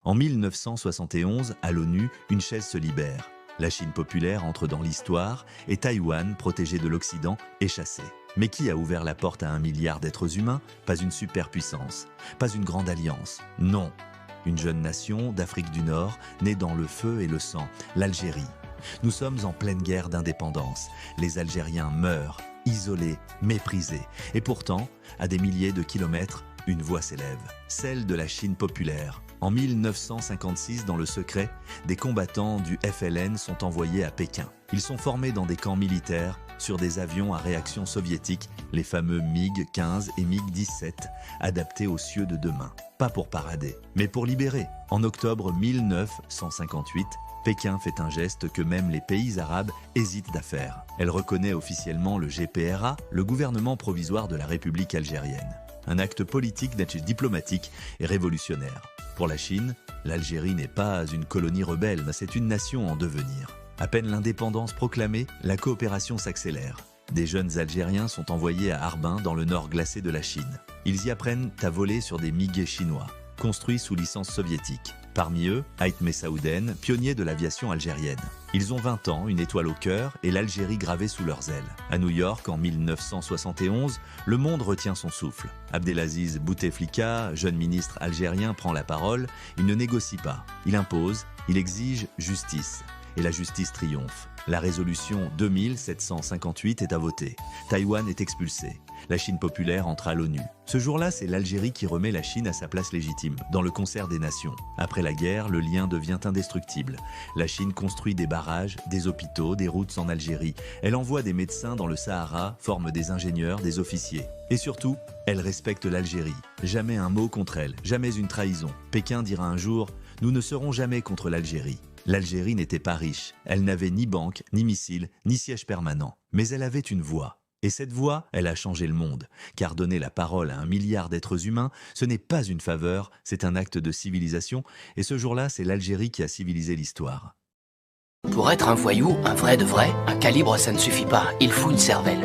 En 1971, à l'ONU, une chaise se libère. La Chine populaire entre dans l'histoire et Taïwan, protégé de l'Occident, est chassé. Mais qui a ouvert la porte à 1 milliard d'êtres humains? Pas une superpuissance, pas une grande alliance. Non, une jeune nation d'Afrique du Nord, née dans le feu et le sang, l'Algérie. Nous sommes en pleine guerre d'indépendance. Les Algériens meurent, isolés, méprisés. Et pourtant, à des milliers de kilomètres, une voix s'élève, celle de la Chine populaire. En 1956, dans le secret, des combattants du FLN sont envoyés à Pékin. Ils sont formés dans des camps militaires, sur des avions à réaction soviétique, les fameux MiG-15 et MiG-17, adaptés aux cieux de demain. Pas pour parader, mais pour libérer. En octobre 1958, Pékin fait un geste que même les pays arabes hésitent à faire. Elle reconnaît officiellement le GPRA, le gouvernement provisoire de la République algérienne. Un acte politique, diplomatique et révolutionnaire. Pour la Chine, l'Algérie n'est pas une colonie rebelle, mais c'est une nation en devenir. À peine l'indépendance proclamée, la coopération s'accélère. Des jeunes Algériens sont envoyés à Harbin, dans le nord glacé de la Chine. Ils y apprennent à voler sur des MiG chinois, construits sous licence soviétique. Parmi eux, Haït Messaouden, pionnier de l'aviation algérienne. Ils ont 20 ans, une étoile au cœur et l'Algérie gravée sous leurs ailes. À New York, en 1971, le monde retient son souffle. Abdelaziz Bouteflika, jeune ministre algérien, prend la parole. Il ne négocie pas. Il impose, il exige justice. Et la justice triomphe. La résolution 2758 est à voter. Taïwan est expulsé. La Chine populaire entre à l'ONU. Ce jour-là, c'est l'Algérie qui remet la Chine à sa place légitime, dans le concert des nations. Après la guerre, le lien devient indestructible. La Chine construit des barrages, des hôpitaux, des routes en Algérie. Elle envoie des médecins dans le Sahara, forme des ingénieurs, des officiers. Et surtout, elle respecte l'Algérie. Jamais un mot contre elle, jamais une trahison. Pékin dira un jour « Nous ne serons jamais contre l'Algérie ». L'Algérie n'était pas riche, elle n'avait ni banque, ni missiles, ni siège permanent. Mais elle avait une voix. Et cette voix, elle a changé le monde. Car donner la parole à 1 milliard d'êtres humains, ce n'est pas une faveur, c'est un acte de civilisation. Et ce jour-là, c'est l'Algérie qui a civilisé l'histoire. Pour être un voyou, un vrai de vrai, un calibre ça ne suffit pas, il faut une cervelle.